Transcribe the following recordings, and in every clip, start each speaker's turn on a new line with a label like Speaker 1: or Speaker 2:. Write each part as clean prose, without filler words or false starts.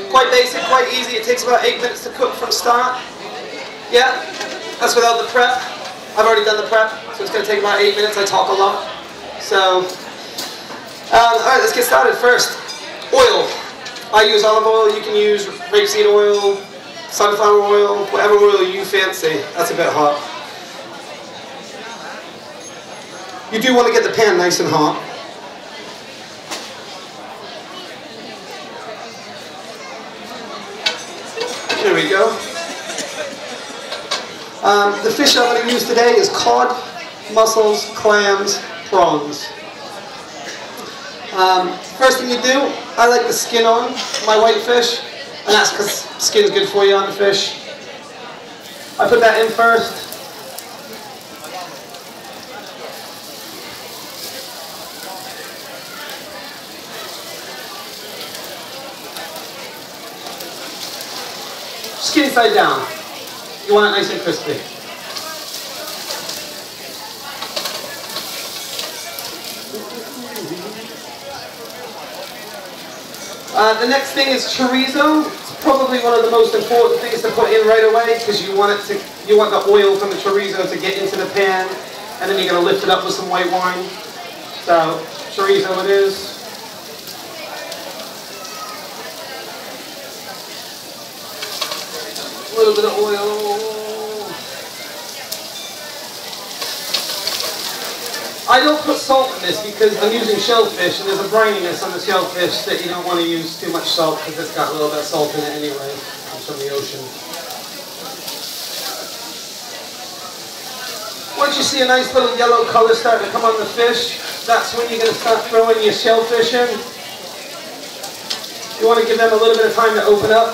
Speaker 1: Quite basic, quite easy. It takes about 8 minutes to cook from start. Yeah, that's without the prep. I've already done the prep, so it's going to take about 8 minutes. I talk a lot. So, alright, let's get started. First, oil. I use olive oil. You can use rapeseed oil, sunflower oil, whatever oil you fancy. That's a bit hot. You do want to get the pan nice and hot. There we go. The fish I'm going to use today is cod, mussels, clams, prawns. First thing you do, I like the skin on my white fish, and that's because skin's good for you on the fish. I put that in first. Skin side down. You want it nice and crispy. The next thing is chorizo. It's probably one of the most important things to put in right away because you want the oil from the chorizo to get into the pan, and then you're going to lift it up with some white wine. So chorizo it is. A little bit of oil. I don't put salt in this because I'm using shellfish, and there's a brininess on the shellfish that you don't want to use too much salt because it's got a little bit of salt in it anyway. It comes from the ocean. Once you see a nice little yellow color start to come on the fish, that's when you're going to start throwing your shellfish in. You want to give them a little bit of time to open up.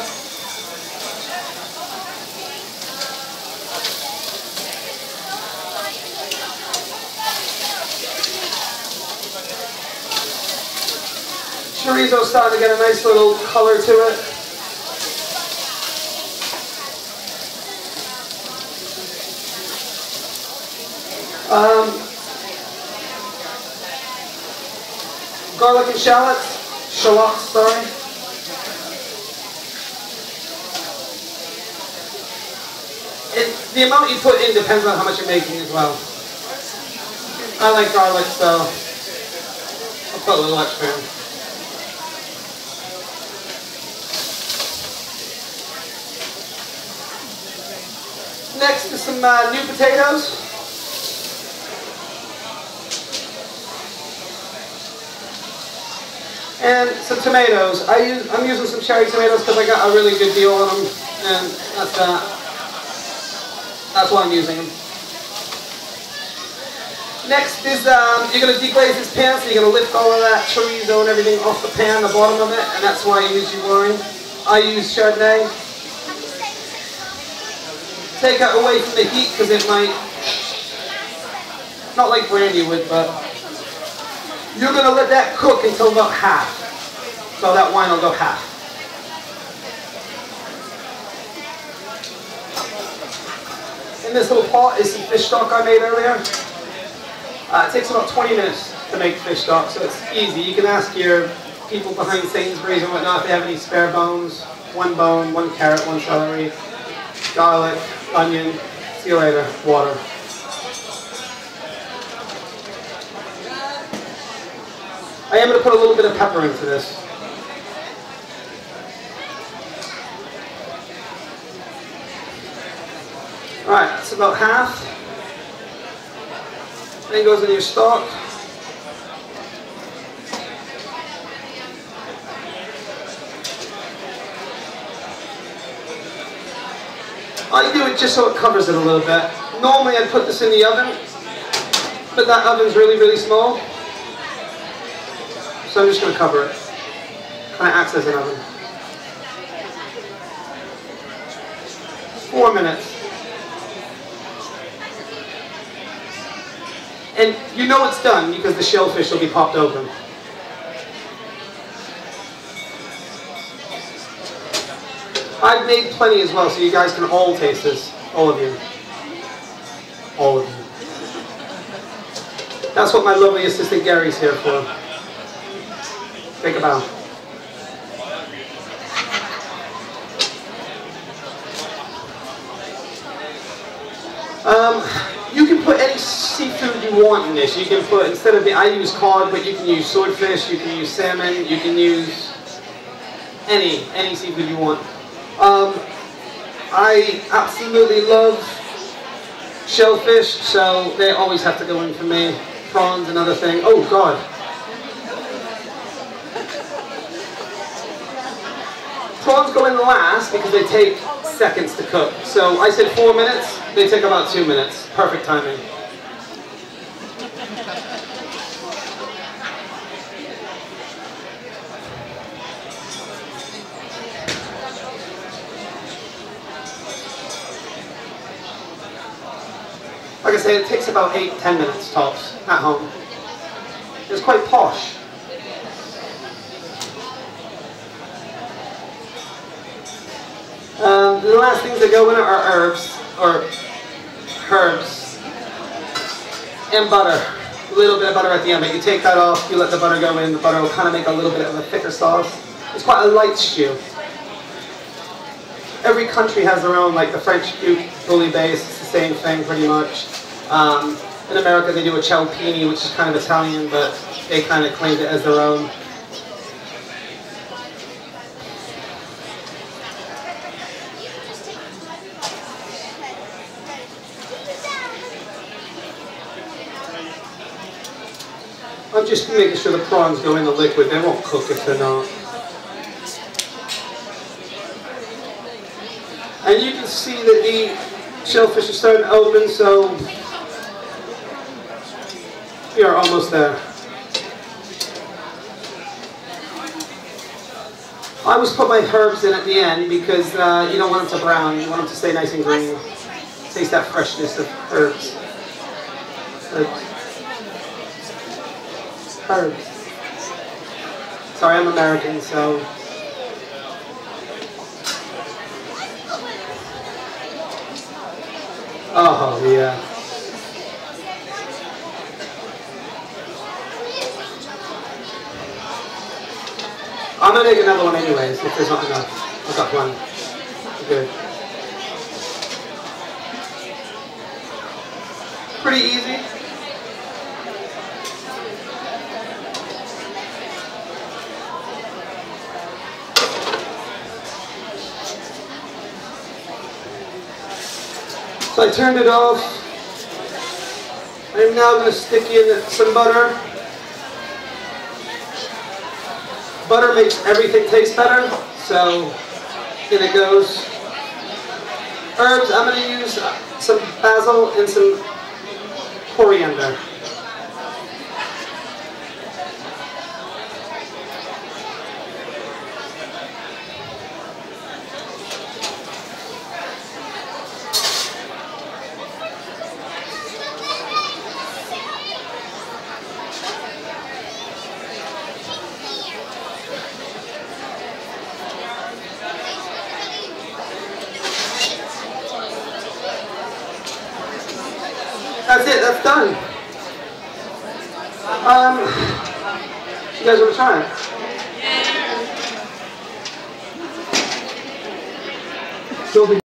Speaker 1: Chorizo's starting to get a nice little color to it. Garlic and shallots, sorry. The amount you put in depends on how much you're making as well. I like garlic, so I'll put a little extra in. Next is some new potatoes. And some tomatoes. I'm using some cherry tomatoes because I got a really good deal on them, and that's that. That's why I'm using them. Next is you're going to deglaze this pan, so you're going to lift all of that chorizo and everything off the pan, the bottom of it, and that's why you use your wine. I use Chardonnay. Take it away from the heat because it might, not like brandy would, but you're going to let that cook until about half. So that wine will go half. In this little pot is some fish stock I made earlier. It takes about 20 minutes to make fish stock, so it's easy. You can ask your people behind Sainsbury's and whatnot if they have any spare bones. One bone, 1 carrot, 1 celery, garlic, onion. See you later. Water. I am going to put a little bit of pepper into this. Alright, that's about half. Then goes in your stock. I do it just so it covers it a little bit. Normally I'd put this in the oven, but that oven's really, really small. So I'm just going to cover it. Kind of acts as an oven. 4 minutes. And you know it's done because the shellfish will be popped open. I've made plenty as well, so you guys can all taste this. All of you. All of you. That's what my lovely assistant Gary's here for. Take a bow. you want in this. You can put, instead of, I use cod, but you can use swordfish, you can use salmon, you can use any seafood you want. I absolutely love shellfish, so they always have to go in for me. Prawns, another thing. Oh God. Prawns go in last because they take seconds to cook. So I said 4 minutes, they take about 2 minutes. Perfect timing. Like I said, it takes about 8-10 minutes tops at home. It's quite posh. The last things that go in are herbs, and butter. A little bit of butter at the end, but you take that off, you let the butter go in, the butter will kind of make a little bit of a thicker sauce. It's quite a light stew. Every country has their own, like the French do bouillabaisse, it's the same thing pretty much. In America they do a ciaupini, which is kind of Italian, but they kind of claimed it as their own. I'm just making sure the prawns go in the liquid. They won't cook if they're not. And you can see that the shellfish are starting to open, so we are almost there. I always put my herbs in at the end because you don't want them to brown. You want them to stay nice and green. Taste that freshness of herbs. Herbs. Sorry, I'm American, so. Oh, yeah. I'm gonna make another one anyways, if there's not enough. I've got plenty. Good. Pretty easy. So I turned it off. I'm now going to stick in some butter. Butter makes everything taste better, so in it goes. Herbs, I'm going to use some basil and some coriander. That's it, that's done. You guys want to try it? Yeah.